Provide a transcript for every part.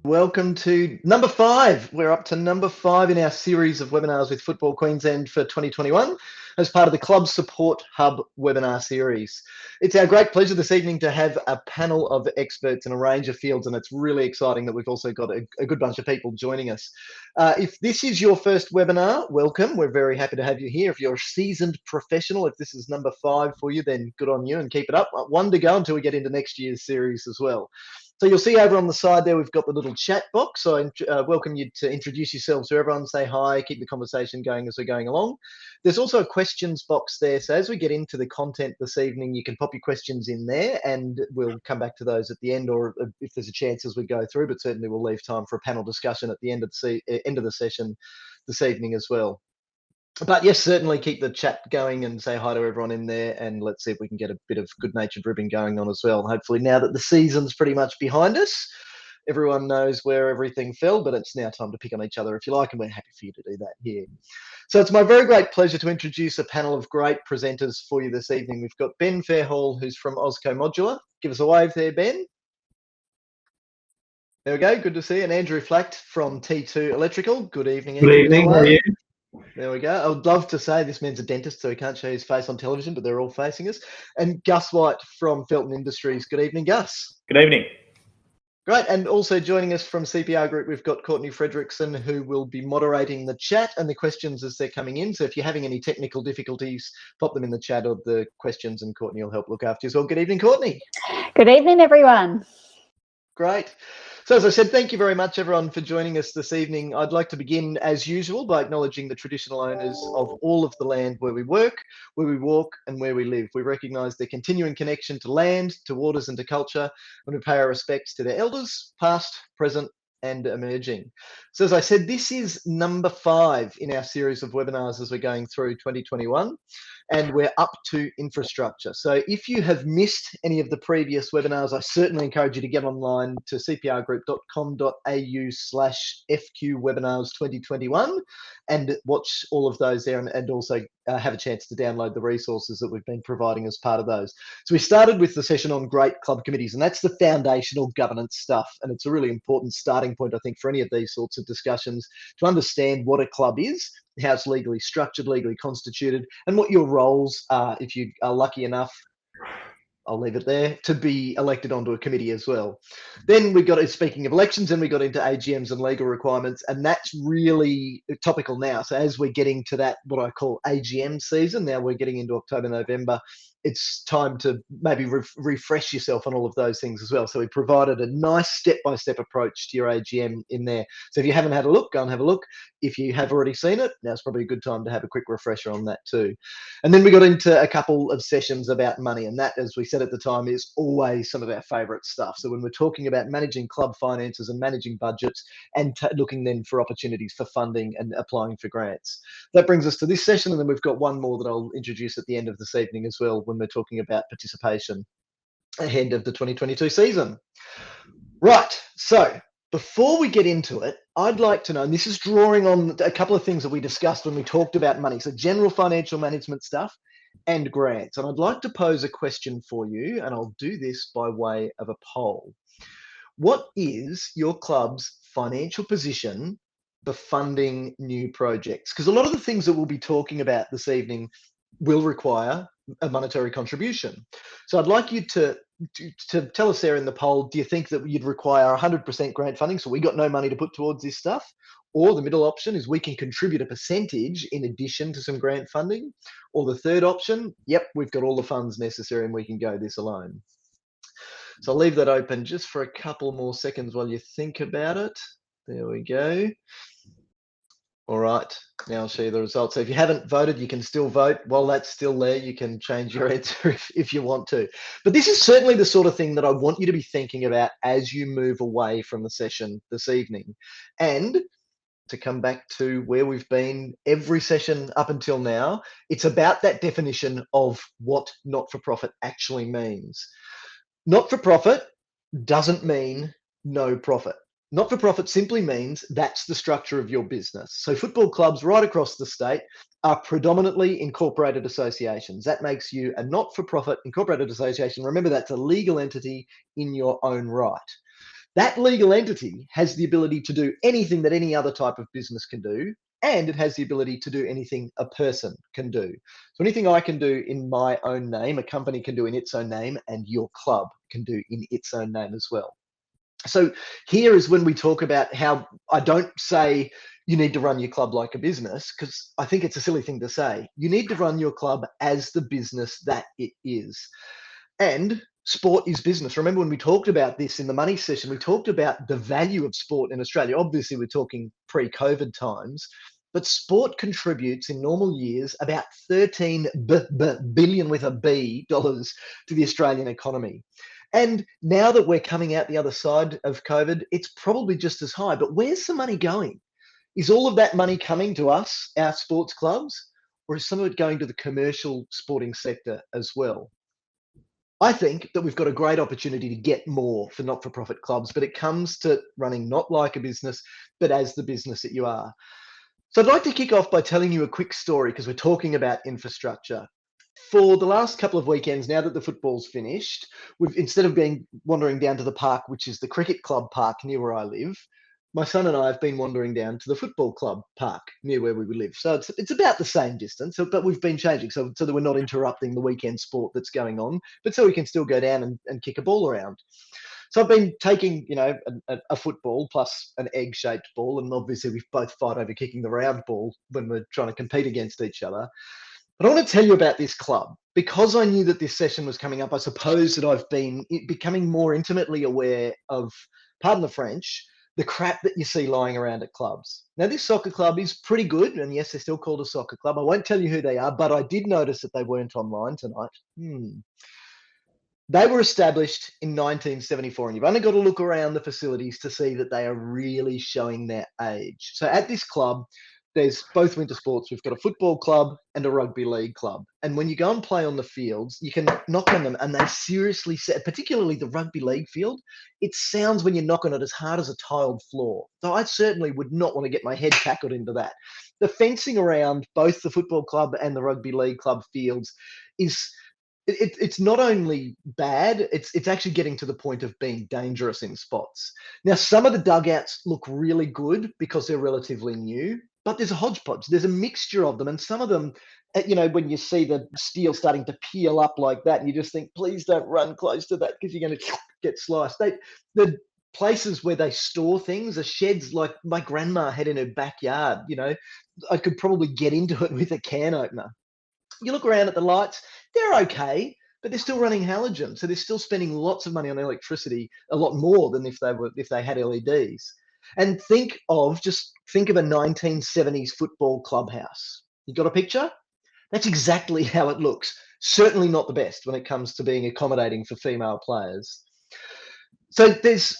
Welcome to number 5. We're up to number 5 in our series of webinars with Football Queensland for 2021 as part of the Club Support Hub webinar series. It's our great pleasure this evening to have a panel of experts in a range of fields, and it's really exciting that we've also got a good bunch of people joining us. If this is your first webinar, welcome. We're very happy to have you here. If you're a seasoned professional, if this is number 5 for you, then good on you and keep it up. One to go until we get into next year's series as well. So you'll see over on the side there, we've got the little chat box. So I welcome you to introduce yourselves to everyone, say hi, keep the conversation going as we're going along. There's also a questions box there. So as we get into the content this evening, you can pop your questions in there and we'll come back to those at the end, or if there's a chance as we go through, but certainly we'll leave time for a panel discussion at the end of the session this evening as well. But yes, certainly keep the chat going and say hi to everyone in there, and let's see if we can get a bit of good-natured ribbing going on as well. Hopefully now that the season's pretty much behind us, everyone knows where everything fell, but it's now time to pick on each other if you like, and we're happy for you to do that here. So it's my very great pleasure to introduce a panel of great presenters for you this evening. We've got Ben Fairhall, who's from Osco Modular. Give us a wave there, Ben. There we go, good to see you. And Andrew Flact from T2 Electrical. Good evening, Andrew. Good evening, how are you? There we go. I would love to say this man's a dentist, so he can't show his face on television, but they're all facing us. And Gus White from Felton Industries. Good evening, Gus. Good evening. Great. And also joining us from CPR Group, we've got Courtney Fredrickson, who will be moderating the chat and the questions as they're coming in. So if you're having any technical difficulties, pop them in the chat or the questions, and Courtney will help look after you as well. Good evening, Courtney. Good evening, everyone. Great. So as I said, thank you very much, everyone, for joining us this evening. I'd like to begin, as usual, by acknowledging the traditional owners of all of the land where we work, where we walk, and where we live. We recognise their continuing connection to land, to waters, and to culture, and we pay our respects to their elders, past, present, and emerging. So as I said, this is number 5 in our series of webinars as we're going through 2021, and we're up to infrastructure. So if you have missed any of the previous webinars, I certainly encourage you to get online to cprgroup.com.au/FQWebinars2021 and watch all of those there, and also have a chance to download the resources that we've been providing as part of those. So we started with the session on great club committees, and that's the foundational governance stuff. And it's a really important starting point, I think, for any of these sorts of discussions, to understand what a club is, how it's legally structured, legally constituted, and what your roles are if you are lucky enough, I'll leave it there, to be elected onto a committee as well. Then we got, speaking of elections, and we got into AGMs and legal requirements, and that's really topical now. So as we're getting to that, what I call AGM season, now we're getting into October, November, it's time to maybe refresh yourself on all of those things as well. So we provided a nice step-by-step approach to your AGM in there. So if you haven't had a look, go and have a look. If you have already seen it, now's probably a good time to have a quick refresher on that too. And then we got into a couple of sessions about money, and that, as we said at the time, is always some of our favourite stuff. So when we're talking about managing club finances and managing budgets, and looking then for opportunities for funding and applying for grants. That brings us to this session, and then we've got one more that I'll introduce at the end of this evening as well, when we're talking about participation ahead of the 2022 season. Right, so before we get into it, I'd like to know, and this is drawing on a couple of things that we discussed when we talked about money, so general financial management stuff and grants. And I'd like to pose a question for you, and I'll do this by way of a poll. What is your club's financial position for funding new projects? Because a lot of the things that we'll be talking about this evening will require a monetary contribution. So I'd like you to tell us there in the poll, do you think that you'd require 100% grant funding, so we got no money to put towards this stuff? Or the middle option is we can contribute a percentage in addition to some grant funding? Or the third option, yep, we've got all the funds necessary and we can go this alone. So I'll leave that open just for a couple more seconds while you think about it. There we go. All right, now I'll show you the results. So if you haven't voted, you can still vote. While that's still there, you can change your answer if you want to. But this is certainly the sort of thing that I want you to be thinking about as you move away from the session this evening. And to come back to where we've been every session up until now, it's about that definition of what not-for-profit actually means. Not-for-profit doesn't mean no profit. Not-for-profit simply means that's the structure of your business. So football clubs right across the state are predominantly incorporated associations. That makes you a not-for-profit incorporated association. Remember, that's a legal entity in your own right. That legal entity has the ability to do anything that any other type of business can do, and it has the ability to do anything a person can do. So anything I can do in my own name, a company can do in its own name, and your club can do in its own name as well. So here is when we talk about how I don't say you need to run your club like a business, because I think it's a silly thing to say. You need to run your club as the business that it is. And sport is business. Remember when we talked about this in the money session, we talked about the value of sport in Australia. Obviously, we're talking pre-COVID times, but sport contributes in normal years about 13 billion with a B dollars to the Australian economy. And now that we're coming out the other side of COVID, it's probably just as high. But where's the money going? Is all of that money coming to us, our sports clubs, or is some of it going to the commercial sporting sector as well? I think that we've got a great opportunity to get more for not-for-profit clubs, but it comes to running not like a business, but as the business that you are. So I'd like to kick off by telling you a quick story because we're talking about infrastructure. For the last couple of weekends, now that the football's finished, we've instead of wandering down to the park, which is the cricket club park near where I live, my son and I have been wandering down to the football club park near where we live. So it's about the same distance, but we've been changing so that we're not interrupting the weekend sport that's going on, but so we can still go down and kick a ball around. So I've been taking, a football plus an egg-shaped ball, and obviously we both fight over kicking the round ball when we're trying to compete against each other. But I want to tell you about this club. Because I knew that this session was coming up, I suppose that I've been becoming more intimately aware of, pardon the French, the crap that you see lying around at clubs. Now, this soccer club is pretty good, and yes, they're still called a soccer club. I won't tell you who they are, but I did notice that they weren't online tonight. They were established in 1974, and you've only got to look around the facilities to see that they are really showing their age. So at this club, there's both winter sports. We've got a football club and a rugby league club. And when you go and play on the fields, you can knock on them, and they seriously, particularly the rugby league field, it sounds when you knock on it as hard as a tiled floor. So I certainly would not want to get my head tackled into that. The fencing around both the football club and the rugby league club fields is it's not only bad, it's actually getting to the point of being dangerous in spots. Now, some of the dugouts look really good because they're relatively new, but there's a hodgepodge. There's a mixture of them, and some of them, when you see the steel starting to peel up like that, and you just think, please don't run close to that because you're going to get sliced. The places where they store things are sheds like my grandma had in her backyard. I could probably get into it with a can opener. You look around at the lights, they're okay, but they're still running halogen. So they're still spending lots of money on electricity, a lot more than if they had LEDs. And think of a 1970s football clubhouse. You got a picture? That's exactly how it looks. Certainly not the best when it comes to being accommodating for female players. So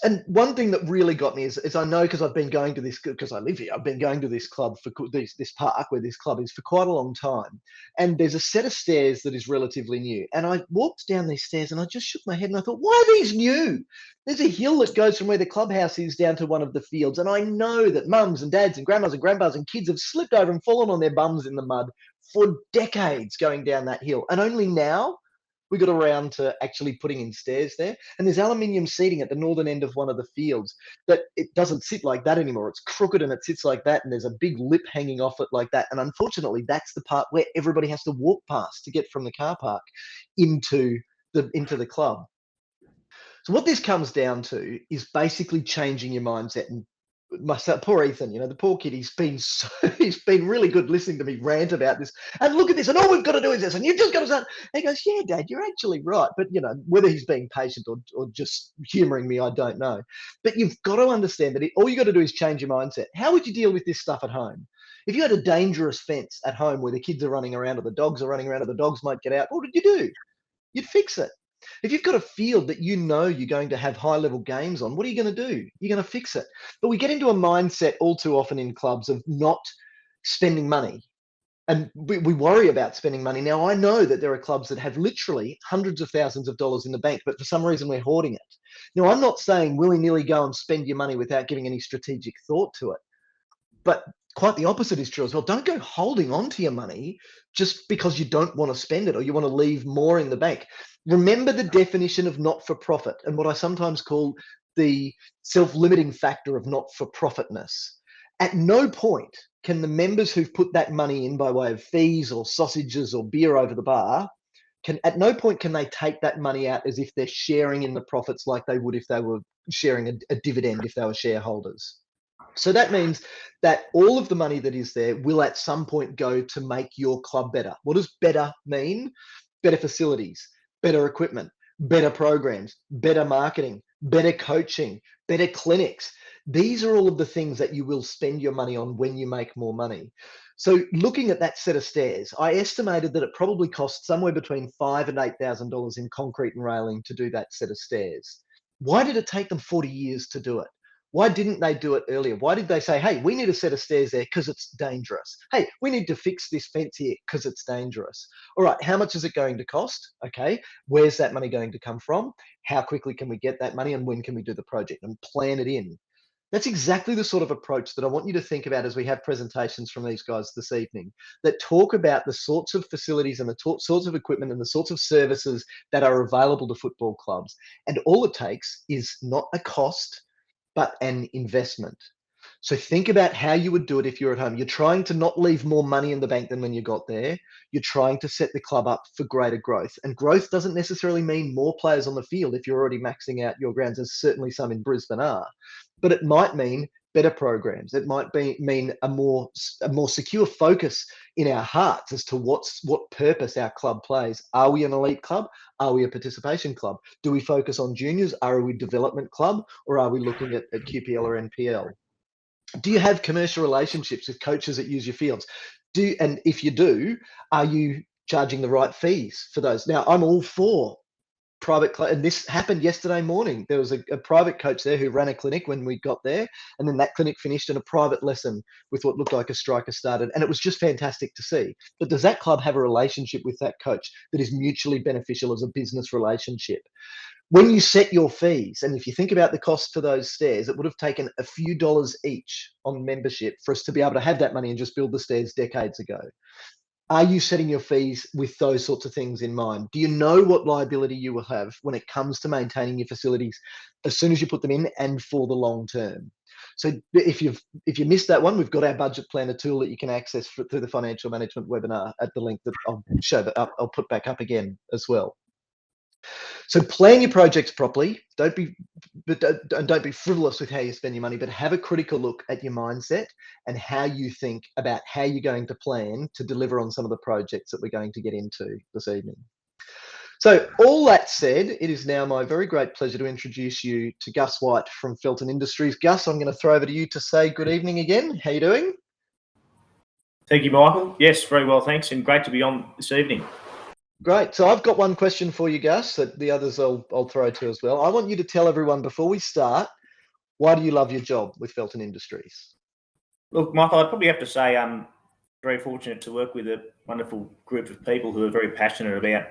and one thing that really got me is I know because I've been going to this, because I live here, I've been going to this club this park where this club is for quite a long time. And there's a set of stairs that is relatively new. And I walked down these stairs and I just shook my head and I thought, why are these new? There's a hill that goes from where the clubhouse is down to one of the fields. And I know that mums and dads and grandmas and grandpas and kids have slipped over and fallen on their bums in the mud for decades going down that hill. And only now we got around to actually putting in stairs there. And there's aluminium seating at the northern end of one of the fields that it doesn't sit like that anymore. It's crooked and it sits like that. And there's a big lip hanging off it like that. And unfortunately, that's the part where everybody has to walk past to get from the car park into the club. So what this comes down to is basically changing your mindset. And myself, poor Ethan, the poor kid, he's been really good listening to me rant about this. And look at this, and all we've got to do is this, and you've just got to start. And he goes, yeah, Dad, you're actually right. But whether he's being patient or just humoring me, I don't know. But you've got to understand that all you got to do is change your mindset. How would you deal with this stuff at home? If you had a dangerous fence at home where the kids are running around or the dogs are running around or the dogs might get out, what would you do? You'd fix it. If you've got a field that you're going to have high-level games on, what are you going to do? You're going to fix it. But we get into a mindset all too often in clubs of not spending money. And we worry about spending money. Now, I know that there are clubs that have literally hundreds of thousands of dollars in the bank, but for some reason we're hoarding it. Now, I'm not saying willy-nilly go and spend your money without giving any strategic thought to it. But quite the opposite is true as well. Don't go holding on to your money just because you don't want to spend it or you want to leave more in the bank. Remember the definition of not-for-profit and what I sometimes call the self-limiting factor of not-for-profitness. At no point can the members who've put that money in by way of fees or sausages or beer over the bar, at no point can they take that money out as if they're sharing in the profits like they would if they were sharing a dividend if they were shareholders. So that means that all of the money that is there will at some point go to make your club better. What does better mean? Better facilities, better equipment, better programs, better marketing, better coaching, better clinics. These are all of the things that you will spend your money on when you make more money. So looking at that set of stairs, I estimated that it probably cost somewhere between $5,000 and $8,000 in concrete and railing to do that set of stairs. Why did it take them 40 years to do it? Why didn't they do it earlier? Why did they say, hey, we need a set of stairs there because it's dangerous? Hey, we need to fix this fence here because it's dangerous. All right, how much is it going to cost? Okay, where's that money going to come from? How quickly can we get that money and when can we do the project and plan it in? That's exactly the sort of approach that I want you to think about as we have presentations from these guys this evening that talk about the sorts of facilities and the sorts of equipment and the sorts of services that are available to football clubs. And all it takes is not a cost, but an investment. So think about how you would do it if you're at home. You're trying to not leave more money in the bank than when you got there. You're trying to set the club up for greater growth. And growth doesn't necessarily mean more players on the field if you're already maxing out your grounds, as certainly some in Brisbane are. But it might mean better programs. It might mean a more secure focus in our hearts as to what purpose our club plays. Are we an elite club? Are we a participation club? Do we focus on juniors? Are we a development club? Or are we looking at QPL or NPL? Do you have commercial relationships with coaches that use your fields? And if you do, are you charging the right fees for those? Now, I'm all for private, and this happened yesterday morning. There was a private coach there who ran a clinic when we got there, and then that clinic finished in a private lesson with what looked like a striker started, and it was just fantastic to see. But does that club have a relationship with that coach that is mutually beneficial as a business relationship? When you set your fees, and if you think about the cost for those stairs, it would have taken a few dollars each on membership for us to be able to have that money and just build the stairs decades ago. Are you setting your fees with those sorts of things in mind? Do you know what liability you will have when it comes to maintaining your facilities as soon as you put them in and for the long term? So if you missed that one, we've got our budget planner tool that you can access through the financial management webinar at the link that I'll show, but I'll put back up again as well. So plan your projects properly. Don't be frivolous with how you spend your money, but have a critical look at your mindset and how you think about how you're going to plan to deliver on some of the projects that we're going to get into this evening. So all that said, it is now my very great pleasure to introduce you to Gus White from Felton Industries. Gus, I'm going to throw over to you to say good evening again. How you doing? Thank you, Michael. Yes, very well, thanks, and great to be on this evening. Great. So I've got one question for you, Gus, that the others I'll throw to as well. I want you to tell everyone before we start, why do you love your job with Felton Industries? Look, Michael, I'd probably have to say I'm very fortunate to work with a wonderful group of people who are very passionate about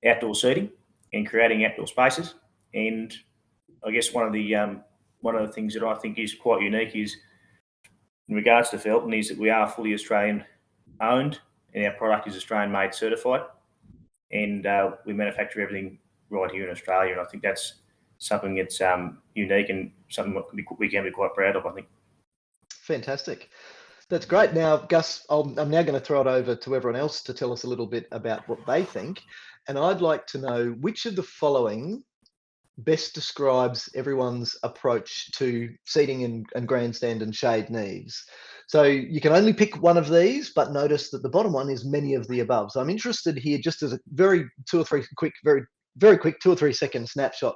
outdoor seating and creating outdoor spaces. And I guess one of the things that I think is quite unique is in regards to Felton is that we are fully Australian owned and our product is Australian made certified. And we manufacture everything right here in Australia, and I think that's something that's unique and something that we can be quite proud of, I think. Fantastic. That's great. Now, Gus, I'm now going to throw it over to everyone else to tell us a little bit about what they think. And I'd like to know which of the following best describes everyone's approach to seating and grandstand and shade needs. So you can only pick one of these, but notice that the bottom one is many of the above. So I'm interested here, just as a very quick 2 or 3 second snapshot.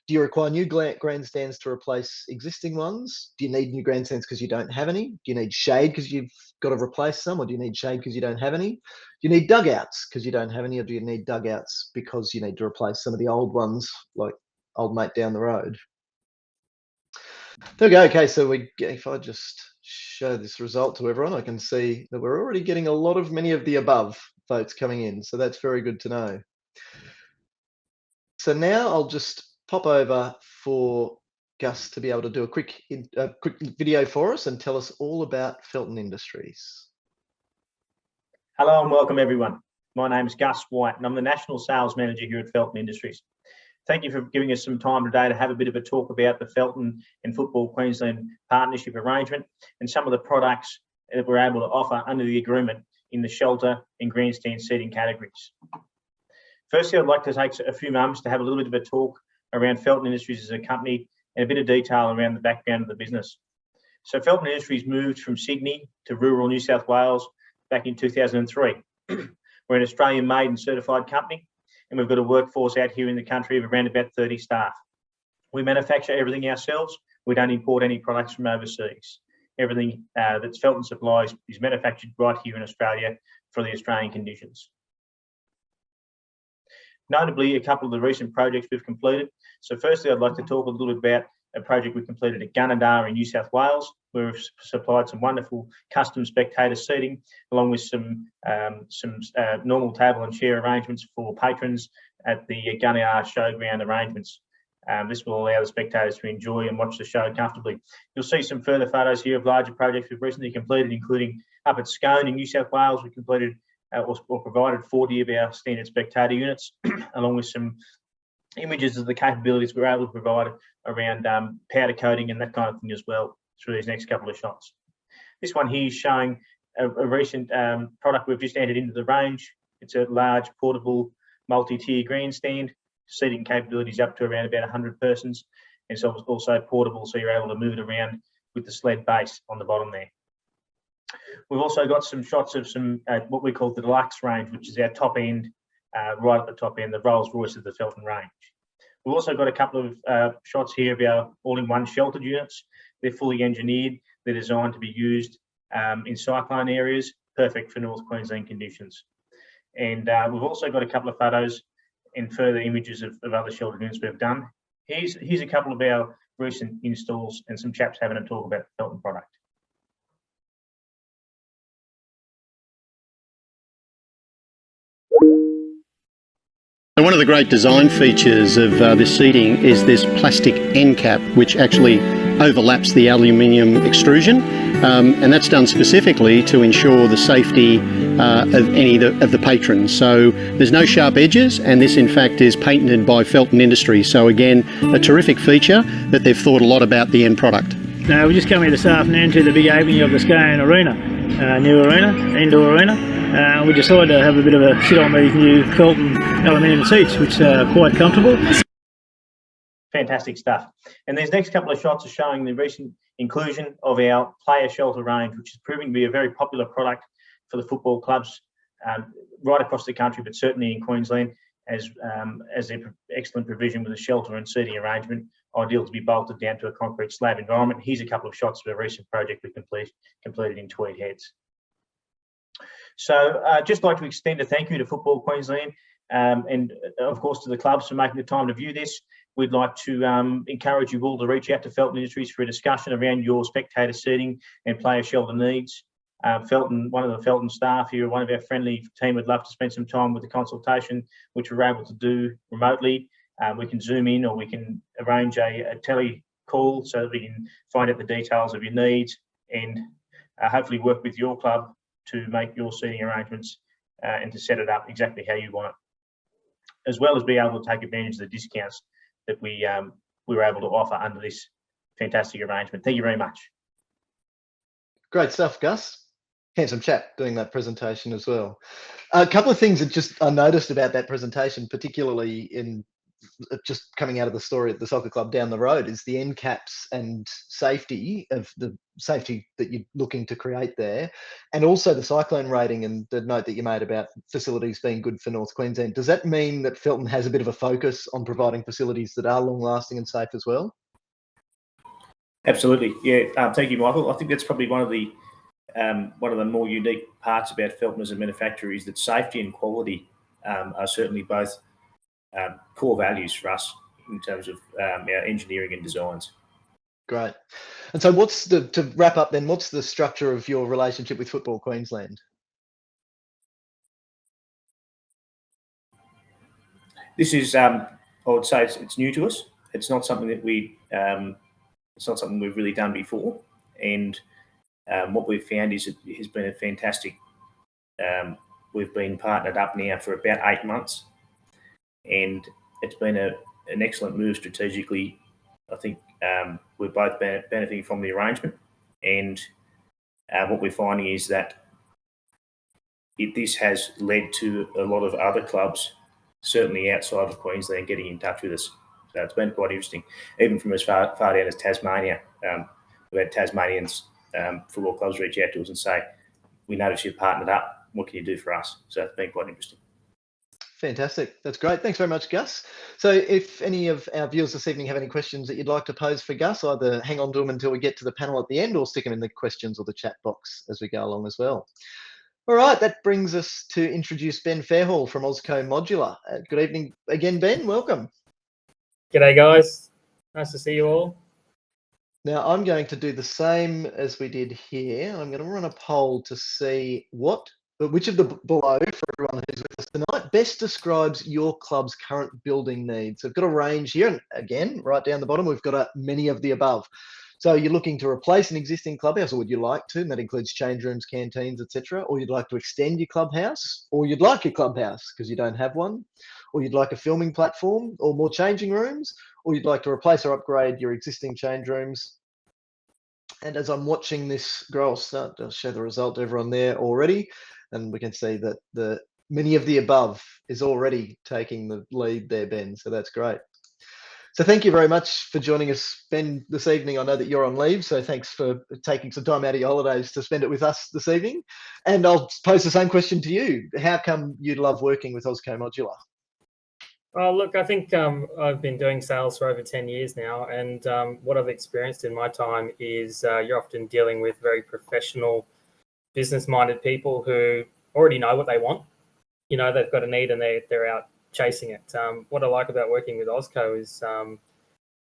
Do you require new grandstands to replace existing ones? Do you need new grandstands because you don't have any? Do you need shade because you've got to replace some? Or do you need shade because you don't have any? Do you need dugouts because you don't have any? Or do you need dugouts because you need to replace some of the old ones, like old mate down the road? There we go. Okay, so if I just show this result to everyone, I can see that we're already getting a lot of many of the above votes coming in. So that's very good to know. So now I'll just pop over for Gus to be able to do a quick video for us and tell us all about Felton Industries. Hello and welcome everyone. My name is Gus White and I'm the National Sales Manager here at Felton Industries. Thank you for giving us some time today to have a bit of a talk about the Felton and Football Queensland partnership arrangement and some of the products that we're able to offer under the agreement in the shelter and grandstand seating categories. Firstly, I'd like to take a few moments to have a little bit of a talk around Felton Industries as a company and a bit of detail around the background of the business. So Felton Industries moved from Sydney to rural New South Wales back in 2003. We're an Australian-made and certified company, and we've got a workforce out here in the country of around about 30 staff. We manufacture everything ourselves. We don't import any products from overseas. Everything that's Felton supplies is manufactured right here in Australia for the Australian conditions. Notably, a couple of the recent projects we've completed. So firstly, I'd like to talk a little bit about a project we completed at Gunnedah in New South Wales, where we've supplied some wonderful custom spectator seating, along with some normal table and chair arrangements for patrons at the Gunnedah Showground arrangements. This will allow the spectators to enjoy and watch the show comfortably. You'll see some further photos here of larger projects we've recently completed, including up at Scone in New South Wales. We completed or provided 40 of our standard spectator units, along with some images of the capabilities we're able to provide around powder coating and that kind of thing as well through these next couple of shots. This one here is showing a recent product we've just entered into the range. It's a large portable multi-tier grandstand, seating capabilities up to around about 100 persons. And so it's also portable, so you're able to move it around with the sled base on the bottom there. We've also got some shots of some what we call the deluxe range, which is our top end, right at the top end, the Rolls Royce of the Felton range. We've also got a couple of shots here of our all-in-one sheltered units. They're fully engineered. They're designed to be used in cyclone areas, perfect for North Queensland conditions. And we've also got a couple of photos and further images of other sheltered units we've done. Here's a couple of our recent installs and some chaps having a talk about the Felton product. One of the great design features of this seating is this plastic end cap, which actually overlaps the aluminium extrusion, and that's done specifically to ensure the safety of any of the patrons. So there's no sharp edges, and this in fact is patented by Felton Industries. So again, a terrific feature that they've thought a lot about the end product. Now, we just come here this afternoon to the big opening of the Scone Arena, new arena, indoor arena. We decided to have a bit of a sit on these new Felton aluminium seats, which are quite comfortable. Fantastic stuff. And these next couple of shots are showing the recent inclusion of our player shelter range, which is proving to be a very popular product for the football clubs right across the country, but certainly in Queensland, as their excellent provision with a shelter and seating arrangement, ideal to be bolted down to a concrete slab environment. Here's a couple of shots of a recent project we completed in Tweed Heads. So just like to extend a thank you to Football Queensland and of course to the clubs for making the time to view this. We'd like to encourage you all to reach out to Felton Industries for a discussion around your spectator seating and player shelter needs. One of the Felton staff here, one of our friendly team, would love to spend some time with the consultation, which we're able to do remotely. We can Zoom in, or we can arrange a tele call so that we can find out the details of your needs and hopefully work with your club to make your seating arrangements and to set it up exactly how you want it, as well as be able to take advantage of the discounts that we were able to offer under this fantastic arrangement. Thank you very much. Great stuff, Gus. Handsome chap doing that presentation as well. A couple of things that I noticed about that presentation, particularly in just coming out of the story at the soccer club down the road, is the end caps and safety that you're looking to create there, and also the cyclone rating and the note that you made about facilities being good for North Queensland. Does that mean that Felton has a bit of a focus on providing facilities that are long lasting and safe as well? Absolutely, yeah. Thank you, Michael. I think that's probably one of the more unique parts about Felton as a manufacturer is that safety and quality are certainly both core values for us in terms of our engineering and designs. Great. And so to wrap up then, what's the structure of your relationship with Football Queensland? This is, I would say it's new to us. It's not something that it's not something we've really done before. And what we've found is it has been a fantastic, we've been partnered up now for about 8 months. And it's been an excellent move strategically. I think we're both benefiting from the arrangement, and what we're finding is that this has led to a lot of other clubs, certainly outside of Queensland, getting in touch with us. So it's been quite interesting, even from as far down as Tasmania. We've had Tasmanians football clubs reach out to us and say, we notice you've partnered up. What can you do for us? So it's been quite interesting. Fantastic. That's great. Thanks very much, Gus. So if any of our viewers this evening have any questions that you'd like to pose for Gus, either hang on to them until we get to the panel at the end or stick them in the questions or the chat box as we go along as well. All right, that brings us to introduce Ben Fairhall from Osco Modular. Good evening again, Ben. Welcome. G'day, guys. Nice to see you all. Now, I'm going to do the same as we did here. I'm going to run a poll to see which of the below, for everyone who's with us tonight, best describes your club's current building needs. I've got a range here, and again, right down the bottom, we've got many of the above. So you're looking to replace an existing clubhouse, or would you like to? And that includes change rooms, canteens, etc. Or you'd like to extend your clubhouse, or you'd like your clubhouse because you don't have one, or you'd like a filming platform, or more changing rooms, or you'd like to replace or upgrade your existing change rooms. And as I'm watching this grow, I'll start to show the result to everyone there already. And we can see that many of the above is already taking the lead there, Ben. So that's great. So thank you very much for joining us, Ben, this evening. I know that you're on leave, so thanks for taking some time out of your holidays to spend it with us this evening. And I'll pose the same question to you. How come you love working with Osco Modular? Oh, look, I think I've been doing sales for over 10 years now, and what I've experienced in my time is you're often dealing with very professional, business-minded people who already know what they want. You know, they've got a need and they're out chasing it. What I like about working with Osco is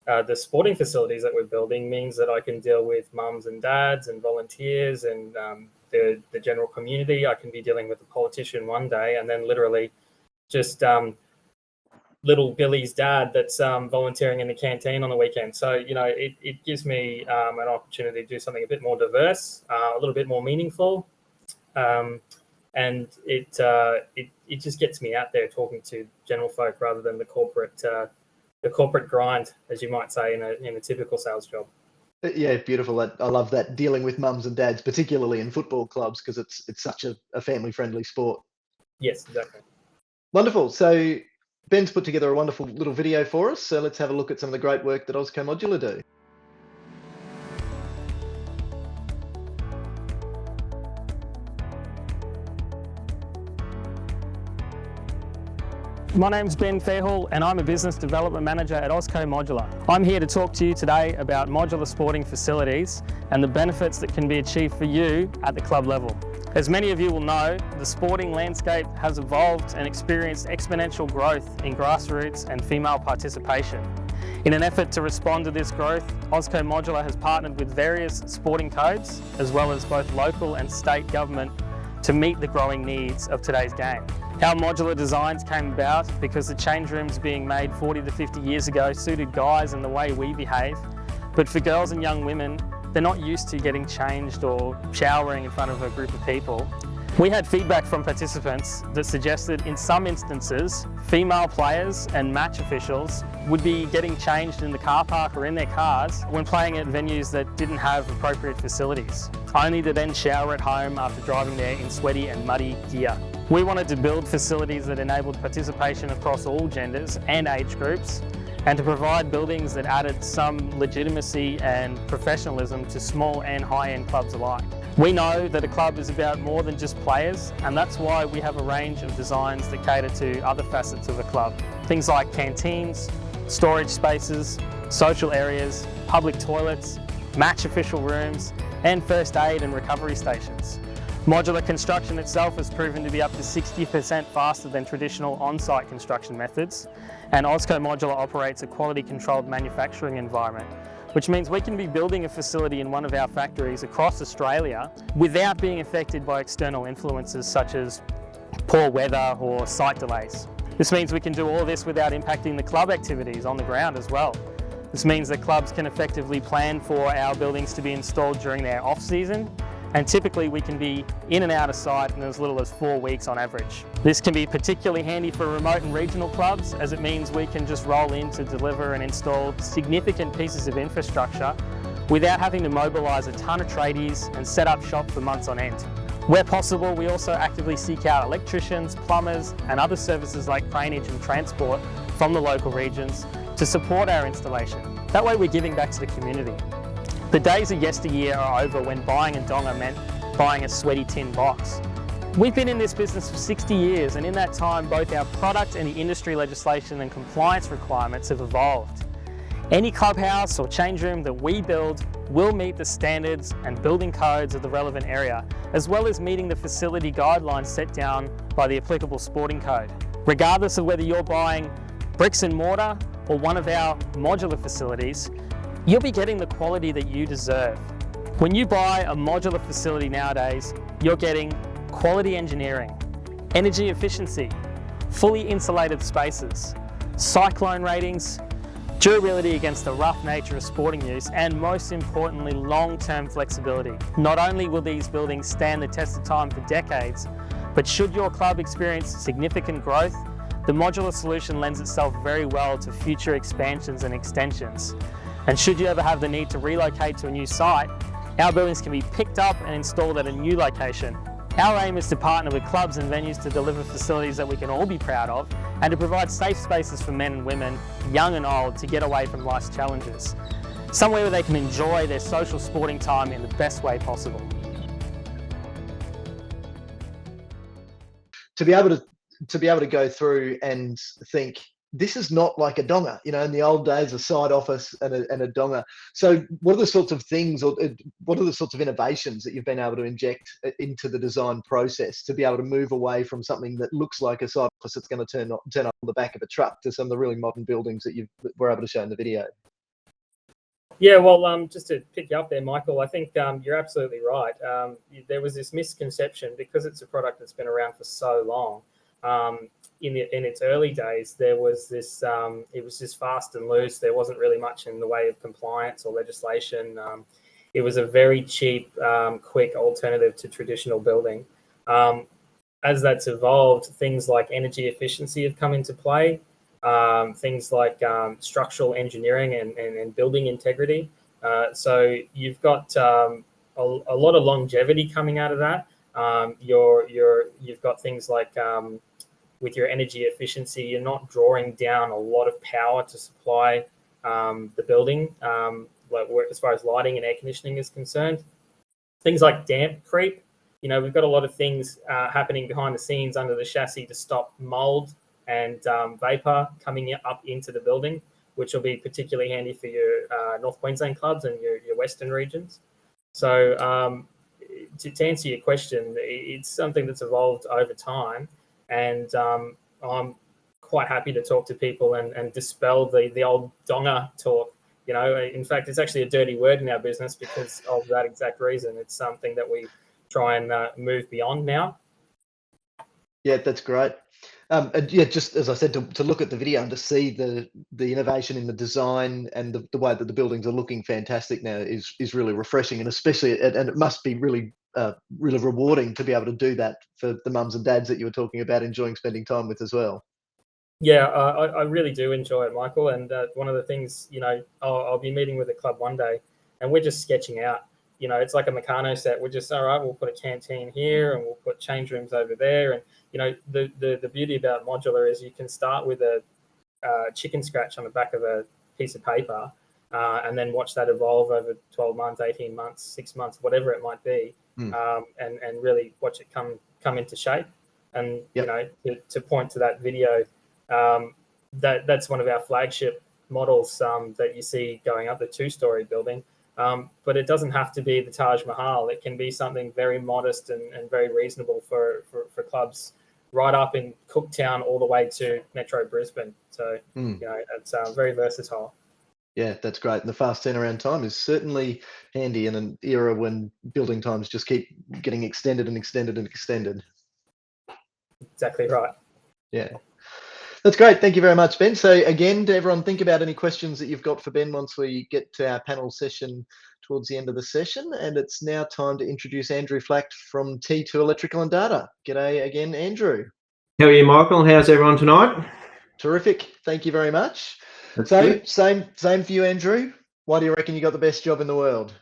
the sporting facilities that we're building means that I can deal with mums and dads and volunteers and the general community. I can be dealing with a politician one day and then literally just little Billy's dad that's volunteering in the canteen on the weekend. So, you know, it gives me an opportunity to do something a bit more diverse, a little bit more meaningful. And it just gets me out there talking to general folk rather than the corporate grind, as you might say, in a typical sales job. Yeah, beautiful. I love that, dealing with mums and dads, particularly in football clubs, because it's such a family-friendly sport. Yes, exactly. Wonderful. So Ben's put together a wonderful little video for us. So let's have a look at some of the great work that Osco Modular do. My name's Ben Fairhall and I'm a Business Development Manager at Osco Modular. I'm here to talk to you today about modular sporting facilities and the benefits that can be achieved for you at the club level. As many of you will know, the sporting landscape has evolved and experienced exponential growth in grassroots and female participation. In an effort to respond to this growth, Osco Modular has partnered with various sporting codes, as well as both local and state government, to meet the growing needs of today's game. Our modular designs came about because the change rooms being made 40 to 50 years ago suited guys and the way we behave, but for girls and young women, they're not used to getting changed or showering in front of a group of people. We had feedback from participants that suggested in some instances, female players and match officials would be getting changed in the car park or in their cars when playing at venues that didn't have appropriate facilities, only to then shower at home after driving there in sweaty and muddy gear. We wanted to build facilities that enabled participation across all genders and age groups, and to provide buildings that added some legitimacy and professionalism to small and high-end clubs alike. We know that a club is about more than just players, and that's why we have a range of designs that cater to other facets of a club. Things like canteens, storage spaces, social areas, public toilets, match official rooms, and first aid and recovery stations. Modular construction itself has proven to be up to 60% faster than traditional on-site construction methods, and Osco Modular operates a quality-controlled manufacturing environment, which means we can be building a facility in one of our factories across Australia without being affected by external influences such as poor weather or site delays. This means we can do all this without impacting the club activities on the ground as well. This means that clubs can effectively plan for our buildings to be installed during their off-season and typically we can be in and out of site in as little as 4 weeks on average. This can be particularly handy for remote and regional clubs, as it means we can just roll in to deliver and install significant pieces of infrastructure without having to mobilise a ton of tradies and set up shop for months on end. Where possible, we also actively seek out electricians, plumbers and other services like craneage and transport from the local regions to support our installation. That way we're giving back to the community. The days of yesteryear are over when buying a donga meant buying a sweaty tin box. We've been in this business for 60 years, and in that time both our product and the industry legislation and compliance requirements have evolved. Any clubhouse or change room that we build will meet the standards and building codes of the relevant area, as well as meeting the facility guidelines set down by the applicable sporting code. Regardless of whether you're buying bricks and mortar or one of our modular facilities, you'll be getting the quality that you deserve. When you buy a modular facility nowadays, you're getting quality engineering, energy efficiency, fully insulated spaces, cyclone ratings, durability against the rough nature of sporting use, and most importantly, long-term flexibility. Not only will these buildings stand the test of time for decades, but should your club experience significant growth, the modular solution lends itself very well to future expansions and extensions. And should you ever have the need to relocate to a new site, our buildings can be picked up and installed at a new location. Our aim is to partner with clubs and venues to deliver facilities that we can all be proud of, and to provide safe spaces for men and women, young and old, to get away from life's challenges. Somewhere where they can enjoy their social sporting time in the best way possible. To be able to go through and think, this is not like a donga, you know, in the old days, a side office and a donga. So what are the sorts of things, or what are the sorts of innovations that you've been able to inject into the design process to be able to move away from something that looks like a side office that's going to turn up on the back of a truck to some of the really modern buildings that were able to show in the video? Yeah, well, just to pick you up there, Michael, I think you're absolutely right. There was this misconception, because it's a product that's been around for so long. In its early days, there was this, it was just fast and loose. There wasn't really much in the way of compliance or legislation. It was a very cheap, quick alternative to traditional building. As that's evolved, things like energy efficiency have come into play, things like structural engineering and building integrity. So you've got a lot of longevity coming out of that. You've got things like, with your energy efficiency, you're not drawing down a lot of power to supply the building, as far as lighting and air conditioning is concerned. Things like damp creep, you know, we've got a lot of things happening behind the scenes under the chassis to stop mold and vapor coming up into the building, which will be particularly handy for your North Queensland clubs and your Western regions. So to answer your question, it's something that's evolved over time. And I'm quite happy to talk to people and dispel the old donga talk. You know, in fact, it's actually a dirty word in our business because of that exact reason. It's something that we try and move beyond now. Yeah, that's great. And yeah, just as I said, to look at the video and to see the innovation in the design and the way that the buildings are looking fantastic now is really refreshing, and especially, and it must be really rewarding to be able to do that for the mums and dads that you were talking about enjoying spending time with as well. Yeah, I really do enjoy it, Michael. And one of the things, you know, I'll be meeting with a club one day and we're just sketching out. You know, it's like a Meccano set. We're just, all right, we'll put a canteen here and we'll put change rooms over there. And, you know, the beauty about modular is you can start with a chicken scratch on the back of a piece of paper and then watch that evolve over 12 months, 18 months, 6 months, whatever it might be, and really watch it come into shape. And, you know, to point to that video, that's one of our flagship models that you see going up the 2-story building. But it doesn't have to be the Taj Mahal. It can be something very modest and very reasonable for clubs right up in Cooktown all the way to Metro Brisbane. So, you know, it's very versatile. Yeah, that's great. And the fast turnaround time is certainly handy in an era when building times just keep getting extended and extended and extended. Exactly right. Yeah. That's great. Thank you very much, Ben. So again, to everyone, think about any questions that you've got for Ben once we get to our panel session towards the end of the session, and it's now time to introduce Andrew Flact from T2 Electrical and Data. G'day again, Andrew. How are you, Michael? How's everyone tonight? Terrific. Thank you very much. That's So, good. same for you, Andrew. Why do you reckon you got the best job in the world?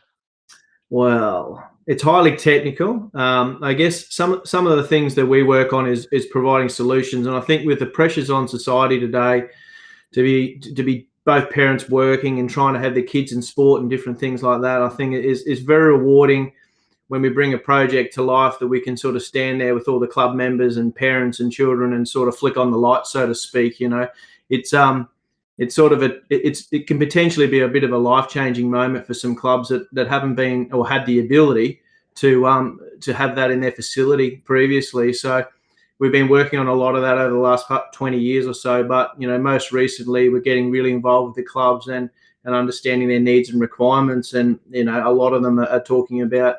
Well, it's highly technical. I guess some of the things that we work on is providing solutions, and I think with the pressures on society today to be both parents working and trying to have their kids in sport and different things like that, I think it is very rewarding when we bring a project to life that we can sort of stand there with all the club members and parents and children and sort of flick on the light, so to speak. You know, it's sort of it can potentially be a bit of a life-changing moment for some clubs that haven't been or had the ability to have that in their facility previously. So we've been working on a lot of that over the last 20 years or so. But you know, most recently we're getting really involved with the clubs and understanding their needs and requirements. And you know, a lot of them are talking about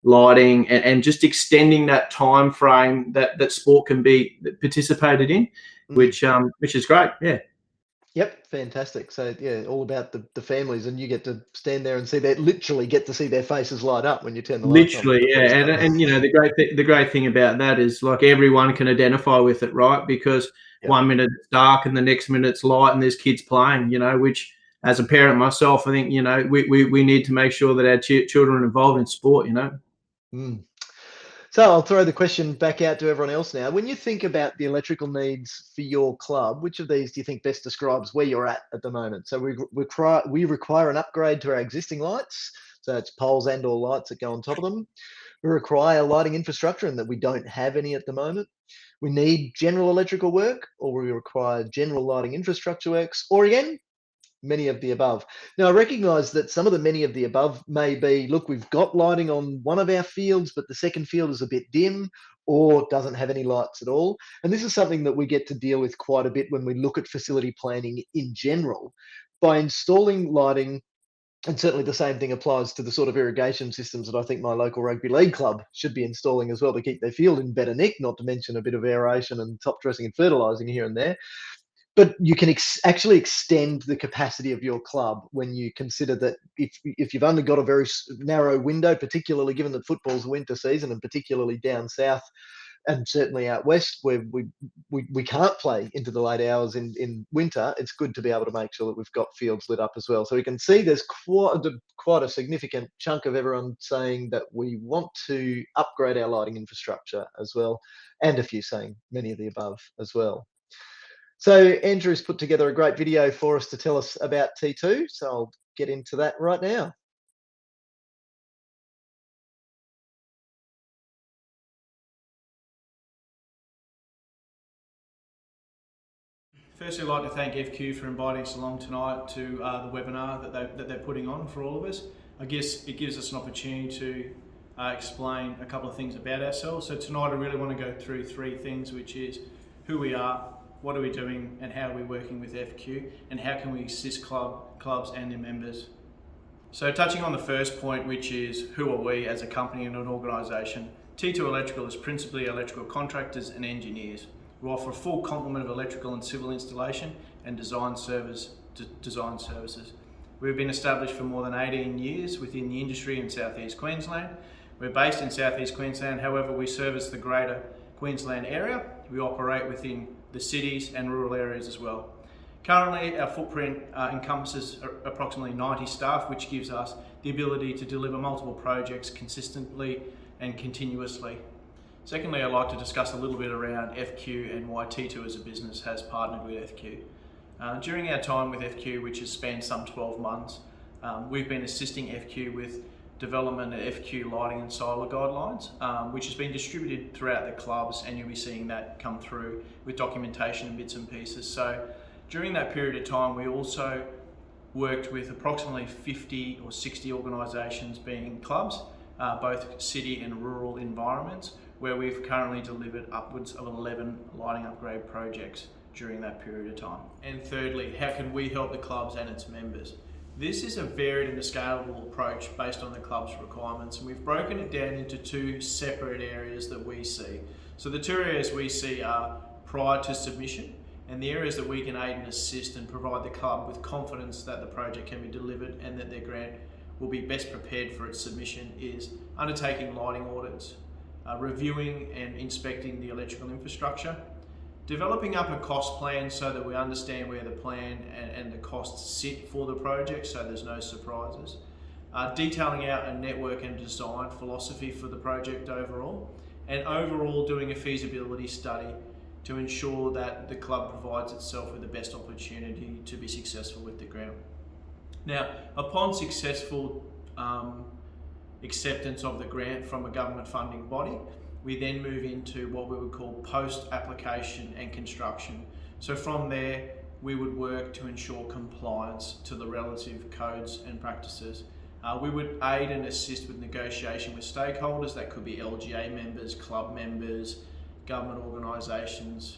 lighting and just extending that time frame that sport can be participated in, which is great. Yeah. Yep, fantastic. So yeah, all about the families, and you get to stand there and see that, literally get to see their faces light up when you turn the lights on. Literally, yeah. And you know, the great thing about that is like everyone can identify with it, right? Because one minute it's dark and the next minute it's light and there's kids playing, you know, which as a parent myself, I think, you know, we need to make sure that our children are involved in sport, you know. So I'll throw the question back out to everyone else now. When you think about the electrical needs for your club, which of these do you think best describes where you're at the moment? So we require an upgrade to our existing lights. So it's poles and or lights that go on top of them. We require lighting infrastructure, and that we don't have any at the moment. We need general electrical work, or we require general lighting infrastructure works, or again, many of the above. Now, I recognise that some of the many of the above may be, look, we've got lighting on one of our fields, but the second field is a bit dim or doesn't have any lights at all. And this is something that we get to deal with quite a bit when we look at facility planning in general. By installing lighting, and certainly the same thing applies to the sort of irrigation systems that I think my local rugby league club should be installing as well to keep their field in better nick, not to mention a bit of aeration and top dressing and fertilising here and there. But you can actually extend the capacity of your club when you consider that if you've only got a very narrow window, particularly given that football's winter season, and particularly down south and certainly out west where we can't play into the late hours in winter, it's good to be able to make sure that we've got fields lit up as well. So we can see there's quite a significant chunk of everyone saying that we want to upgrade our lighting infrastructure as well, and a few saying many of the above as well. So Andrew's put together a great video for us to tell us about T2, so I'll get into that right now. Firstly, I'd like to thank FQ for inviting us along tonight to the webinar that they're putting on for all of us. I guess it gives us an opportunity to explain a couple of things about ourselves. So tonight I really want to go through three things, which is who we are, what are we doing, and how are we working with FQ, and how can we assist clubs and their members. So touching on the first point, which is who are we as a company and an organisation, T2 Electrical is principally electrical contractors and engineers. We offer a full complement of electrical and civil installation and design services. We've been established for more than 18 years within the industry in Southeast Queensland. We're based in Southeast Queensland, however we service the greater Queensland area. We operate within the cities and rural areas as well. Currently, our footprint encompasses approximately 90 staff, which gives us the ability to deliver multiple projects consistently and continuously. Secondly, I'd like to discuss a little bit around FQ and why T2 as a business has partnered with FQ. During our time with FQ, which has spanned some 12 months, we've been assisting FQ with development of FQ lighting and solar guidelines, which has been distributed throughout the clubs, and you'll be seeing that come through with documentation and bits and pieces. So during that period of time, we also worked with approximately 50 or 60 organisations being clubs, both city and rural environments, where we've currently delivered upwards of 11 lighting upgrade projects during that period of time. And thirdly, how can we help the clubs and its members? This is a varied and a scalable approach based on the club's requirements, and we've broken it down into two separate areas that we see. So the two areas we see are prior to submission, and the areas that we can aid and assist and provide the club with confidence that the project can be delivered and that their grant will be best prepared for its submission is undertaking lighting audits, reviewing and inspecting the electrical infrastructure, developing up a cost plan so that we understand where the plan and the costs sit for the project so there's no surprises, detailing out a network and design philosophy for the project overall, and overall doing a feasibility study to ensure that the club provides itself with the best opportunity to be successful with the grant. Now, upon successful acceptance of the grant from a government funding body, we then move into what we would call post-application and construction. So from there, we would work to ensure compliance to the relative codes and practices. We would aid and assist with negotiation with stakeholders. That could be LGA members, club members, government organisations,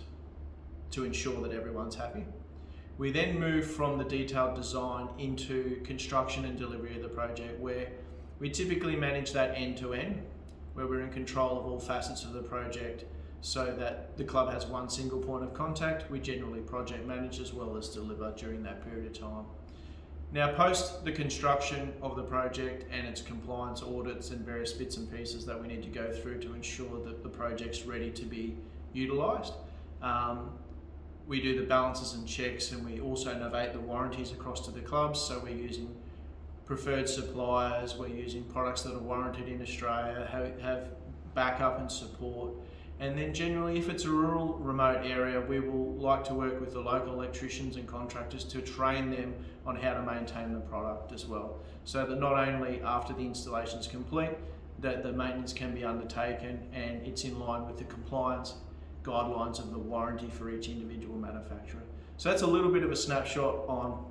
to ensure that everyone's happy. We then move from the detailed design into construction and delivery of the project, where we typically manage that end to end, where we're in control of all facets of the project so that the club has one single point of contact. We generally project manage as well as deliver during that period of time. Now, post the construction of the project and its compliance audits and various bits and pieces that we need to go through to ensure that the project's ready to be utilised, we do the balances and checks, and we also novate the warranties across to the clubs. So we're using preferred suppliers, we're using products that are warranted in Australia, have backup and support. And then generally, if it's a rural, remote area, we will like to work with the local electricians and contractors to train them on how to maintain the product as well. So that not only after the installation is complete, that the maintenance can be undertaken and it's in line with the compliance guidelines of the warranty for each individual manufacturer. So that's a little bit of a snapshot on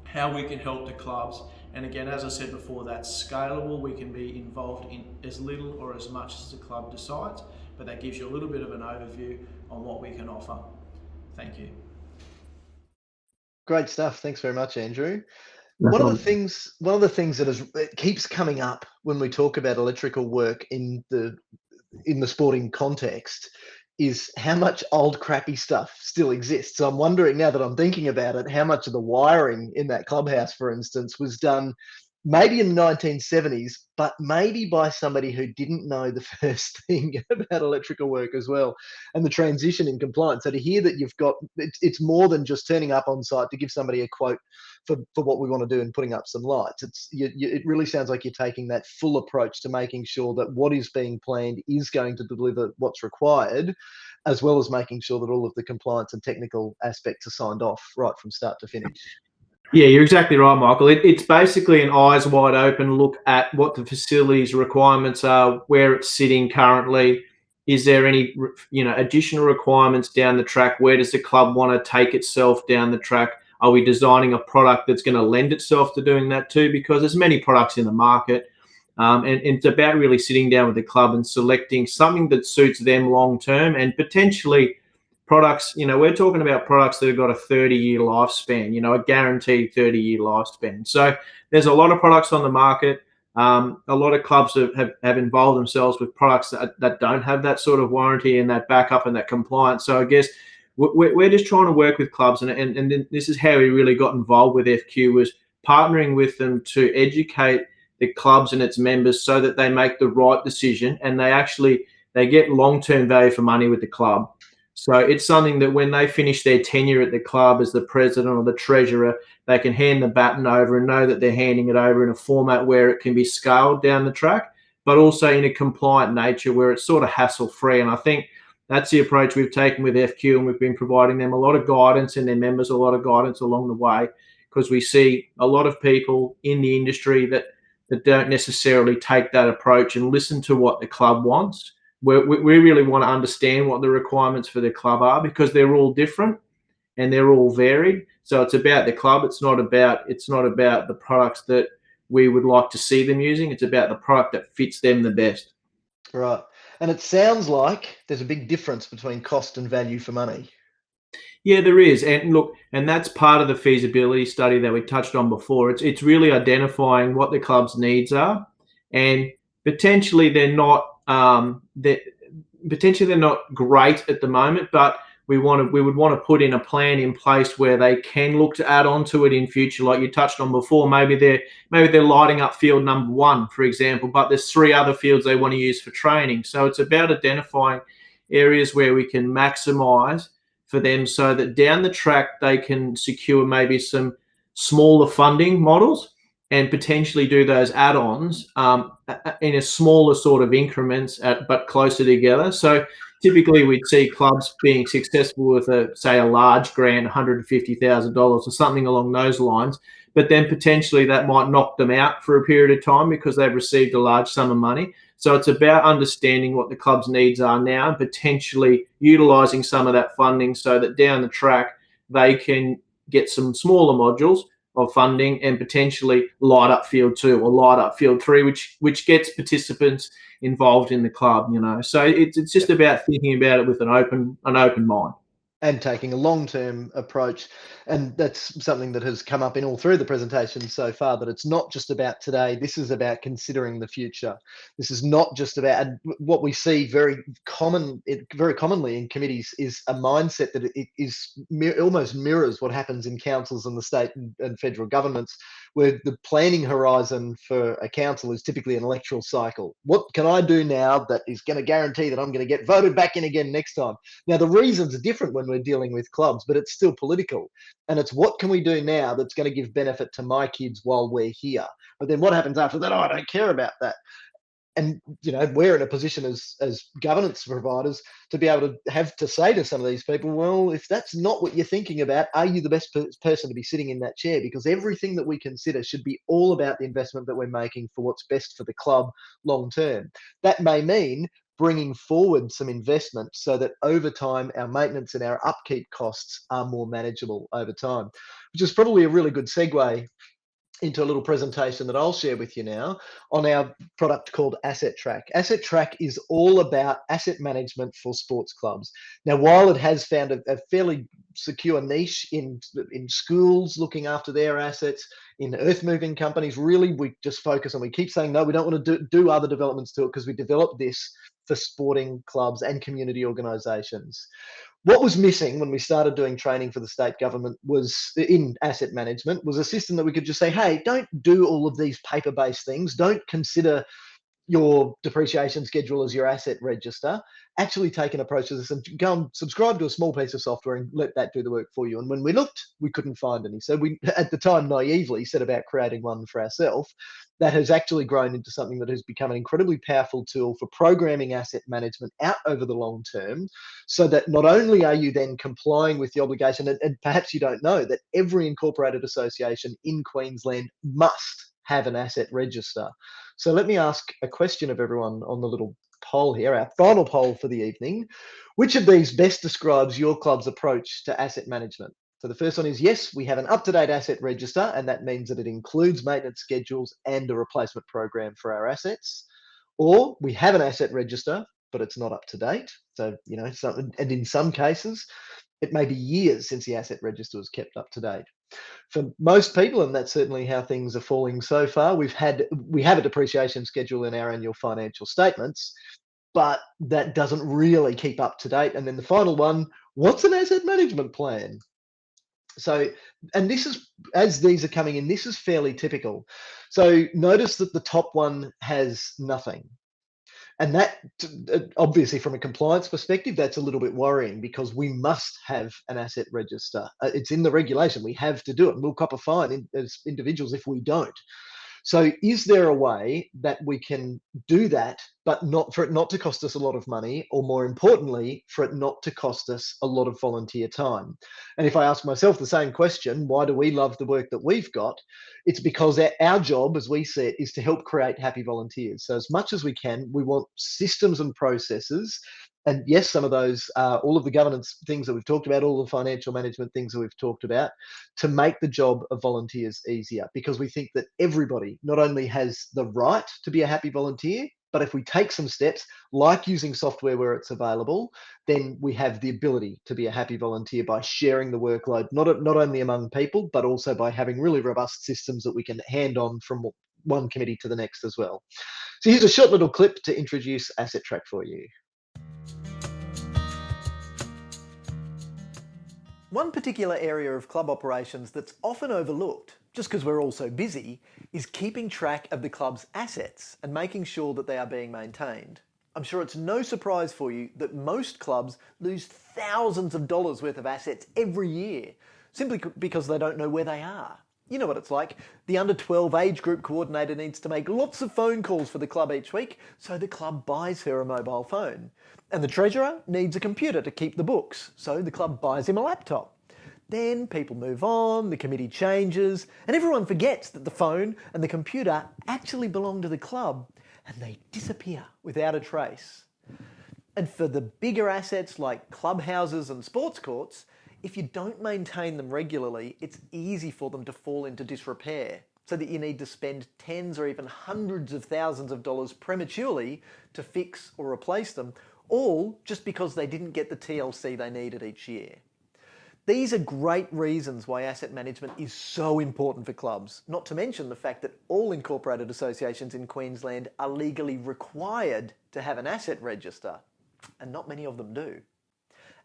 how we can help the clubs. And again, as I said before, that's scalable. We can be involved in as little or as much as the club decides, but that gives you a little bit of an overview on what we can offer. Thank you. Great stuff. Thanks very much, Andrew. One of the things that keeps coming up when we talk about electrical work in the sporting context is how much old crappy stuff still exists. So I'm wondering, now that I'm thinking about it, how much of the wiring in that clubhouse, for instance, was done maybe in the 1970s, but maybe by somebody who didn't know the first thing about electrical work as well, and the transition in compliance. So to hear that you've got, it's more than just turning up on site to give somebody a quote for what we want to do and putting up some lights. It really sounds like you're taking that full approach to making sure that what is being planned is going to deliver what's required, as well as making sure that all of the compliance and technical aspects are signed off right from start to finish. Yeah, you're exactly right, Michael. It's basically an eyes wide open look at what the facility's requirements are, where it's sitting currently. Is there any, additional requirements down the track? Where does the club want to take itself down the track? Are we designing a product that's going to lend itself to doing that too? Because there's many products in the market, and it's about really sitting down with the club and selecting something that suits them long term, and potentially products, we're talking about products that have got a 30-year lifespan, a guaranteed 30-year lifespan. So there's a lot of products on the market. A lot of clubs have involved themselves with products that don't have that sort of warranty and that backup and that compliance. So I guess we're just trying to work with clubs, and this is how we really got involved with FQ, was partnering with them to educate the clubs and its members so that they make the right decision and they get long-term value for money with the club. So it's something that when they finish their tenure at the club as the president or the treasurer, they can hand the baton over and know that they're handing it over in a format where it can be scaled down the track, but also in a compliant nature where it's sort of hassle-free. And I think that's the approach we've taken with FQ, and we've been providing them a lot of guidance and their members a lot of guidance along the way, because we see a lot of people in the industry that don't necessarily take that approach and listen to what the club wants. We really want to understand what the requirements for the club are, because they're all different and they're all varied. So it's about the club. It's not about the products that we would like to see them using. It's about the product that fits them the best. Right. And it sounds like there's a big difference between cost and value for money. Yeah, there is. And look, and that's part of the feasibility study that we touched on before. It's really identifying what the club's needs are, and potentially they're not great at the moment, but we would want to put in a plan in place where they can look to add on to it in future. Like you touched on before, maybe they're lighting up field number 1, for example, but there's 3 other fields they want to use for training. So it's about identifying areas where we can maximise for them so that down the track they can secure maybe some smaller funding models and potentially do those add-ons in a smaller sort of increments, but closer together. So typically we'd see clubs being successful with a large grant, $150,000 or something along those lines, but then potentially that might knock them out for a period of time because they've received a large sum of money. So it's about understanding what the club's needs are now and potentially utilising some of that funding so that down the track they can get some smaller modules of funding and potentially light up field 2 or light up field 3, which gets participants involved in the club, So it's just about thinking about it with an open mind. And taking a long-term approach. And that's something that has come up in all 3 of the presentations so far, that it's not just about today. This is about considering the future. This is not just about, and what we see very commonly in committees is a mindset that it is almost mirrors what happens in councils and the state and federal governments, where the planning horizon for a council is typically an electoral cycle. What can I do now that is going to guarantee that I'm going to get voted back in again next time? Now, the reasons are different when we're dealing with clubs, but it's still political. And it's what can we do now that's going to give benefit to my kids while we're here? But then what happens after that? Oh, I don't care about that. And, we're in a position as governance providers to be able to have to say to some of these people, well, if that's not what you're thinking about, are you the best person to be sitting in that chair? Because everything that we consider should be all about the investment that we're making for what's best for the club long term. That may mean bringing forward some investment so that over time our maintenance and our upkeep costs are more manageable over time, which is probably a really good segue into a little presentation that I'll share with you now on our product called Asset Track. Asset Track is all about asset management for sports clubs. Now, while it has found a fairly secure niche in schools looking after their assets, in earth-moving companies, really we just focus on, we keep saying, no, we don't want to do other developments to it because we developed this for sporting clubs and community organisations. What was missing when we started doing training for the state government was in asset management was a system that we could just say, hey, don't do all of these paper-based things. Don't consider your depreciation schedule as your asset register. Actually take an approach to this and go and subscribe to a small piece of software and let that do the work for you. And when we looked, we couldn't find any. So we, at the time, naively set about creating one for ourselves. That has actually grown into something that has become an incredibly powerful tool for programming asset management out over the long term, so that not only are you then complying with the obligation, and perhaps you don't know that every incorporated association in Queensland must have an asset register. So let me ask a question of everyone on the little poll here, our final poll for the evening. Which of these best describes your club's approach to asset management? So the first one is, yes, we have an up-to-date asset register, and that means that it includes maintenance schedules and a replacement program for our assets. Or we have an asset register, but it's not up to date. So, and in some cases, it may be years since the asset register was kept up to date. For most people, and that's certainly how things are falling so far, we have a depreciation schedule in our annual financial statements, but that doesn't really keep up to date. And then the final one, what's an asset management plan? So, and this is, as these are coming in, this is fairly typical. So notice that the top one has nothing. And that, obviously, from a compliance perspective, that's a little bit worrying because we must have an asset register. It's in the regulation. We have to do it. And we'll cop a fine as individuals if we don't. So is there a way that we can do that, but for it not to cost us a lot of money, or more importantly, for it not to cost us a lot of volunteer time? And if I ask myself the same question, why do we love the work that we've got? It's because our job, as we see it, is to help create happy volunteers. So as much as we can, we want systems and processes. And yes, some of those, all of the governance things that we've talked about, all the financial management things that we've talked about, to make the job of volunteers easier, because we think that everybody not only has the right to be a happy volunteer, but if we take some steps, like using software where it's available, then we have the ability to be a happy volunteer by sharing the workload, not only among people, but also by having really robust systems that we can hand on from one committee to the next as well. So here's a short little clip to introduce Asset Track for you. One particular area of club operations that's often overlooked, just because we're all so busy, is keeping track of the club's assets and making sure that they are being maintained. I'm sure it's no surprise for you that most clubs lose thousands of dollars worth of assets every year, simply because they don't know where they are. You know what it's like. The under 12 age group coordinator needs to make lots of phone calls for the club each week, so the club buys her a mobile phone. And the treasurer needs a computer to keep the books, so the club buys him a laptop. Then people move on, the committee changes, and everyone forgets that the phone and the computer actually belong to the club, and they disappear without a trace. And for the bigger assets like clubhouses and sports courts, if you don't maintain them regularly, it's easy for them to fall into disrepair, so that you need to spend tens or even hundreds of thousands of dollars prematurely to fix or replace them, all just because they didn't get the TLC they needed each year. These are great reasons why asset management is so important for clubs, not to mention the fact that all incorporated associations in Queensland are legally required to have an asset register, and not many of them do.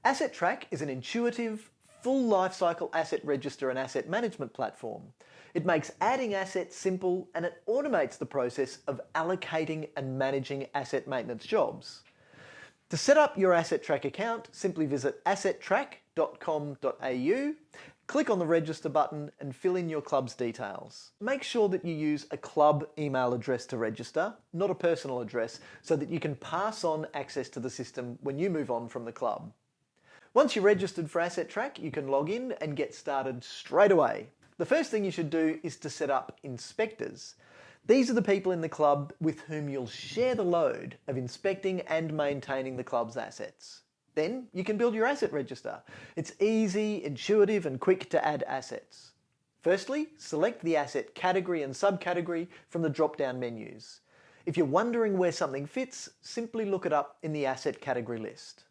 Asset Track is an intuitive, full lifecycle asset register and asset management platform. It makes adding assets simple and it automates the process of allocating and managing asset maintenance jobs. To set up your Asset Track account, simply visit assettrack.com.au, click on the register button and fill in your club's details. Make sure that you use a club email address to register, not a personal address, so that you can pass on access to the system when you move on from the club. Once you're registered for Asset Track, you can log in and get started straight away. The first thing you should do is to set up inspectors. These are the people in the club with whom you'll share the load of inspecting and maintaining the club's assets. Then you can build your asset register. It's easy, intuitive and quick to add assets. Firstly, select the asset category and subcategory from the drop-down menus. If you're wondering where something fits, simply look it up in the asset category list.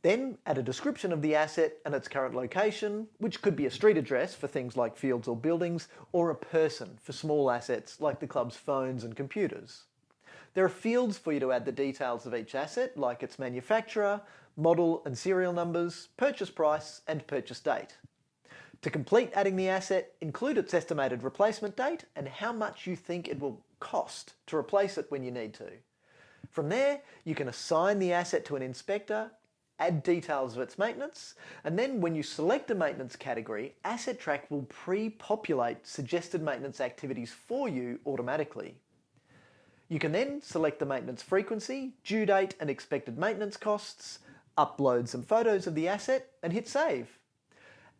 Then add a description of the asset and its current location, which could be a street address for things like fields or buildings, or a person for small assets like the club's phones and computers. There are fields for you to add the details of each asset, like its manufacturer, model and serial numbers, purchase price and purchase date. To complete adding the asset, include its estimated replacement date and how much you think it will cost to replace it when you need to. From there, you can assign the asset to an inspector, add details of its maintenance, and then when you select a maintenance category, Asset Track will pre-populate suggested maintenance activities for you automatically. You can then select the maintenance frequency, due date and expected maintenance costs, upload some photos of the asset and hit save.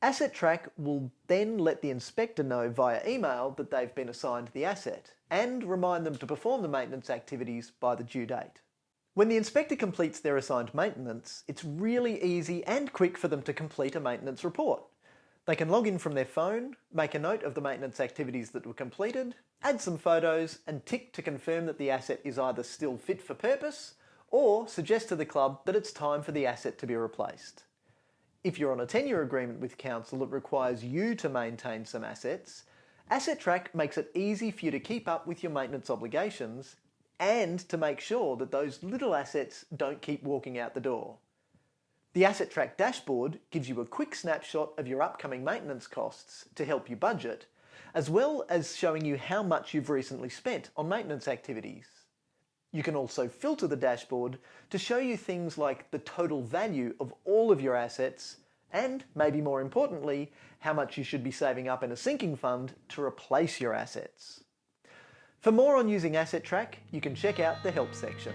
Asset Track will then let the inspector know via email that they've been assigned the asset and remind them to perform the maintenance activities by the due date. When the inspector completes their assigned maintenance, it's really easy and quick for them to complete a maintenance report. They can log in from their phone, make a note of the maintenance activities that were completed, add some photos and tick to confirm that the asset is either still fit for purpose or suggest to the club that it's time for the asset to be replaced. If you're on a tenure agreement with council that requires you to maintain some assets, Asset Track makes it easy for you to keep up with your maintenance obligations and to make sure that those little assets don't keep walking out the door. The Asset Track dashboard gives you a quick snapshot of your upcoming maintenance costs to help you budget, as well as showing you how much you've recently spent on maintenance activities. You can also filter the dashboard to show you things like the total value of all of your assets and, maybe more importantly, how much you should be saving up in a sinking fund to replace your assets. For more on using Asset Track, you can check out the help section.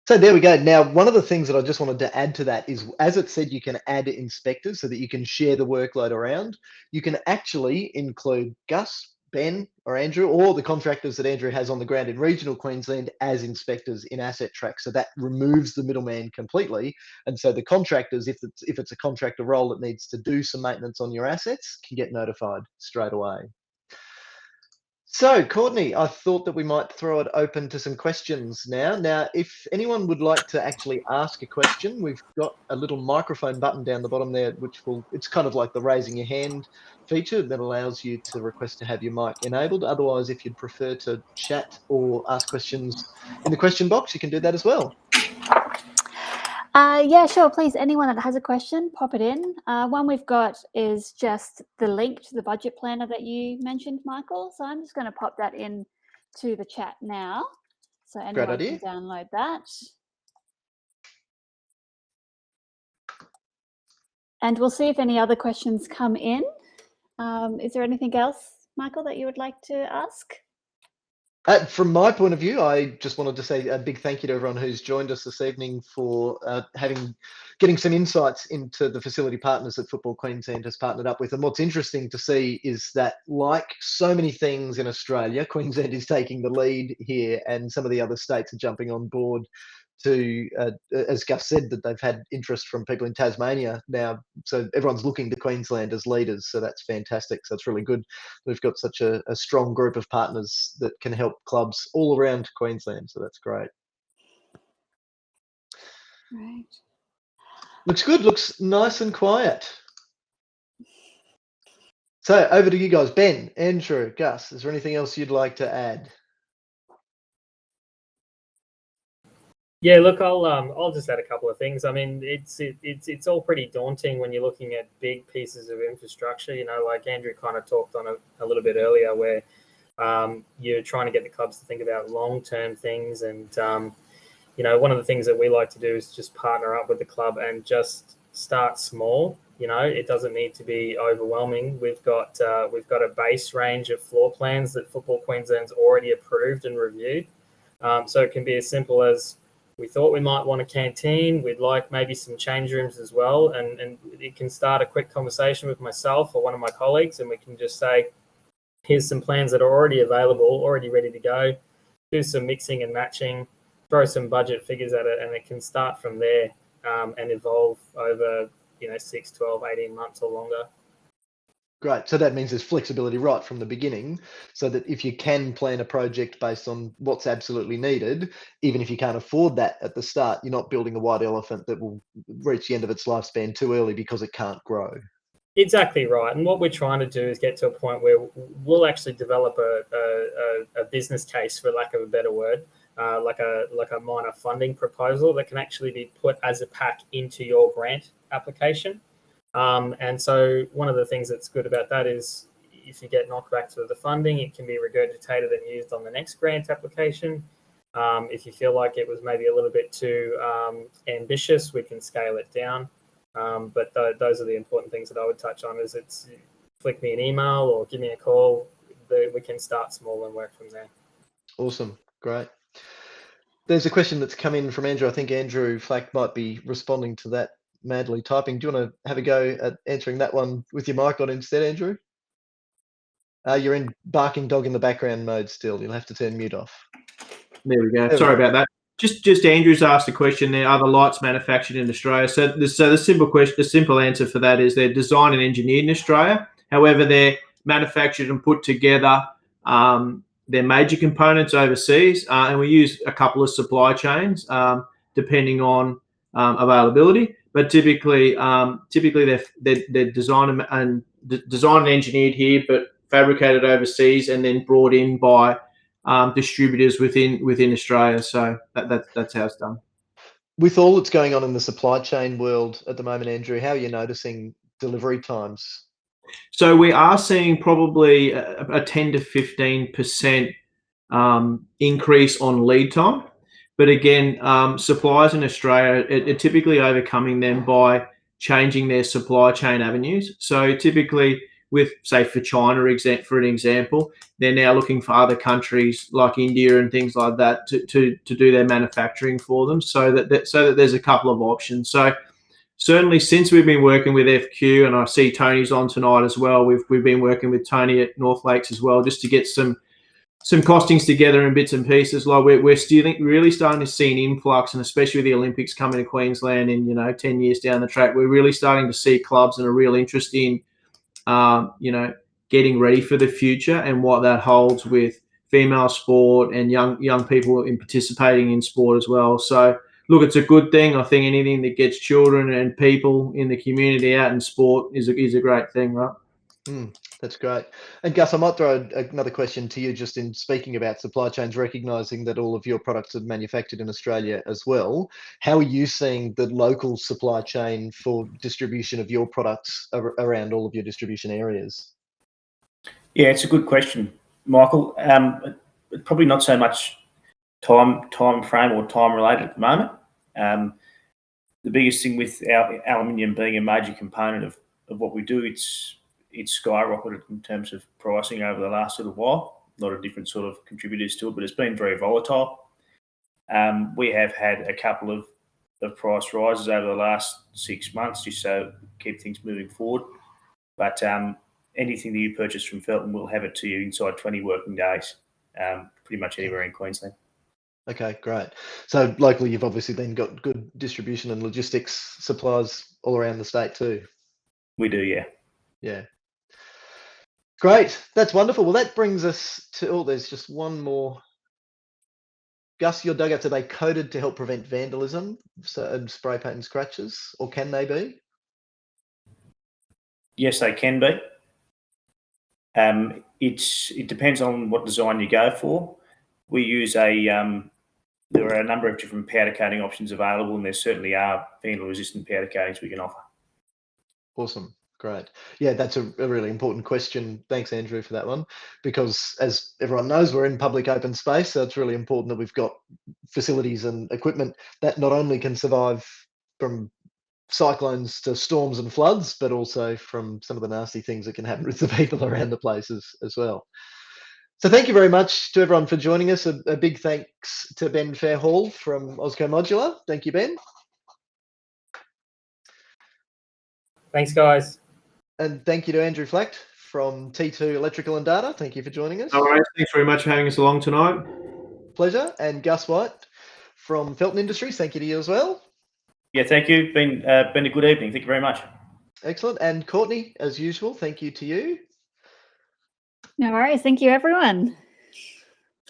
So there we go. Now, one of the things that I just wanted to add to that is, as it said, you can add inspectors so that you can share the workload around. You can actually include Gus, Ben or Andrew, or the contractors that Andrew has on the ground in regional Queensland as inspectors in Asset Track. So that removes the middleman completely. And so the contractors, if it's a contractor role that needs to do some maintenance on your assets, can get notified straight away. So, Courtney, I thought that we might throw it open to some questions now. Now, if anyone would like to actually ask a question, we've got a little microphone button down the bottom there, it's kind of like the raising your hand feature that allows you to request to have your mic enabled. Otherwise, if you'd prefer to chat or ask questions in the question box, you can do that as well. Yeah, sure. Please, anyone that has a question, pop it in. One we've got is just the link to the budget planner that you mentioned, Michael. So I'm just going to pop that in to the chat now, so anyone can download that. And we'll see if any other questions come in. Is there anything else, Michael, that you would like to ask? From my point of view, I just wanted to say a big thank you to everyone who's joined us this evening for getting some insights into the facility partners that Football Queensland has partnered up with. And what's interesting to see is that, like so many things in Australia, Queensland is taking the lead here, and some of the other states are jumping on board to, as Gus said, that they've had interest from people in Tasmania now. So everyone's looking to Queensland as leaders. So that's fantastic. So it's really good. We've got such a strong group of partners that can help clubs all around Queensland. So that's great. Right. Looks good. Looks nice and quiet. So over to you guys. Ben, Andrew, Gus, is there anything else you'd like to add? Yeah, look, I'll just add a couple of things. I mean, it's all pretty daunting when you're looking at big pieces of infrastructure. You know, like Andrew kind of talked on a little bit earlier, where you're trying to get the clubs to think about long-term things. And you know, one of the things that we like to do is just partner up with the club and just start small. You know, it doesn't need to be overwhelming. We've got a base range of floor plans that Football Queensland's already approved and reviewed. So it can be as simple as, we thought we might want a canteen. We'd like maybe some change rooms as well. And it can start a quick conversation with myself or one of my colleagues, and we can just say, here's some plans that are already available, already ready to go. Do some mixing and matching, throw some budget figures at it, and it can start from there and evolve over, 6, 12, 18 months or longer. Great. So that means there's flexibility right from the beginning, so that if you can plan a project based on what's absolutely needed, even if you can't afford that at the start, you're not building a white elephant that will reach the end of its lifespan too early because it can't grow. Exactly right. And what we're trying to do is get to a point where we'll actually develop a business case, for lack of a better word, like a minor funding proposal that can actually be put as a pack into your grant application. And so one of the things that's good about that is, if you get knockbacks with the funding, it can be regurgitated and used on the next grant application. If you feel like it was maybe a little bit too ambitious, we can scale it down. But those are the important things that I would touch on. Is it's flick me an email or give me a call. We can start small and work from there. Awesome. Great. There's a question that's come in from Andrew. I think Andrew Flact might be responding to that, madly typing. Do you want to have a go at answering that one with your mic on instead, Andrew? You're in barking dog in the background mode still. You'll have to turn mute off. There we go. Sorry about that. Just Andrew's asked a question there. Are the lights manufactured in Australia? So the simple answer for that is they're designed and engineered in Australia. However, they're manufactured and put together. They're major components overseas, and we use a couple of supply chains depending on availability. But typically they're designed and engineered here, but fabricated overseas and then brought in by distributors within Australia. So that's how it's done. With all that's going on in the supply chain world at the moment, Andrew, how are you noticing delivery times? So we are seeing probably a 10 to 15% increase on lead time. But again, suppliers in Australia are typically overcoming them by changing their supply chain avenues. So typically, with, say, for China, for an example, they're now looking for other countries like India and things like that to do their manufacturing for them, so that there's a couple of options. So certainly, since we've been working with FQ, and I see Tony's on tonight as well, we've been working with Tony at North Lakes as well, just to get some costings together in bits and pieces. Like we're still really starting to see an influx, and especially with the Olympics coming to Queensland in 10 years down the track, we're really starting to see clubs and a real interest in getting ready for the future and what that holds with female sport and young people in participating in sport as well. So look, it's a good thing. I think anything that gets children and people in the community out in sport is a great thing, right? That's great. And Gus, I might throw another question to you just in speaking about supply chains, recognising that all of your products are manufactured in Australia as well. How are you seeing the local supply chain for distribution of your products around all of your distribution areas? Yeah, it's a good question, Michael. Probably not so much time frame or time related at the moment. The biggest thing with our aluminium being a major component of what we do, it's skyrocketed in terms of pricing over the last little while. A lot of different sort of contributors to it, but it's been very volatile. We have had a couple of price rises over the last 6 months just so keep things moving forward. But anything that you purchase from Felton, we'll have it to you inside 20 working days, pretty much anywhere in Queensland. Okay, great. So locally, you've obviously then got good distribution and logistics supplies all around the state too. We do, yeah. Yeah. Great. That's wonderful. Well, that brings us to, there's just one more. Gus, your dugouts, are they coated to help prevent vandalism and spray paint and scratches, or can they be? Yes, they can be. It depends on what design you go for. We use there are a number of different powder coating options available, and there certainly are vandal-resistant powder coatings we can offer. Awesome. Great. Yeah, that's a really important question. Thanks, Andrew, for that one. Because as everyone knows, we're in public open space, so it's really important that we've got facilities and equipment that not only can survive from cyclones to storms and floods, but also from some of the nasty things that can happen with the people around the places as well. So thank you very much to everyone for joining us. A big thanks to Ben Fairhall from Osco Modular. Thank you, Ben. Thanks, guys. And thank you to Andrew Flact from T2 Electrical and Data. Thank you for joining us. All right. Thanks very much for having us along tonight. Pleasure. And Gus White from Felton Industries. Thank you to you as well. Yeah, thank you. Been a good evening. Thank you very much. Excellent. And Courtney, as usual, thank you to you. No worries. Thank you, everyone.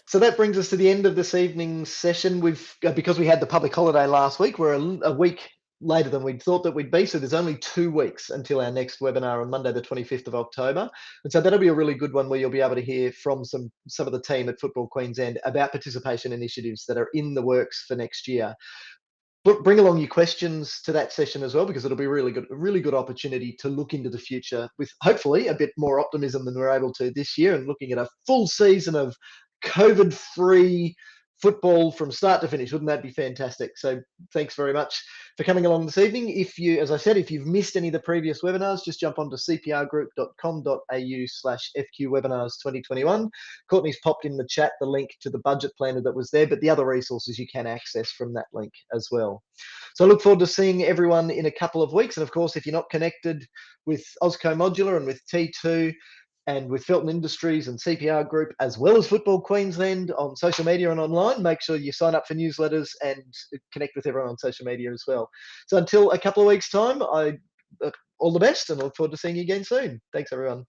So that brings us to the end of this evening's session. Because we had the public holiday last week, we're a week later than we'd thought that we'd be. So there's only 2 weeks until our next webinar on Monday, the 25th of October. And so that'll be a really good one where you'll be able to hear from some of the team at Football Queensland about participation initiatives that are in the works for next year. Bring along your questions to that session as well, because it'll be a really good opportunity to look into the future with hopefully a bit more optimism than we're able to this year, and looking at a full season of COVID-free football from start to finish. Wouldn't that be fantastic? So thanks very much for coming along this evening. As I said, if you've missed any of the previous webinars, just jump onto cprgroup.com.au/FQ webinars 2021. Courtney's popped in the chat the link to the budget planner that was there, but the other resources you can access from that link as well. So I look forward to seeing everyone in a couple of weeks. And of course, if you're not connected with Osco Modular and with T2, and with Felton Industries and CPR Group, as well as Football Queensland on social media and online, make sure you sign up for newsletters and connect with everyone on social media as well. So until a couple of weeks' time, all the best, and I look forward to seeing you again soon. Thanks, everyone.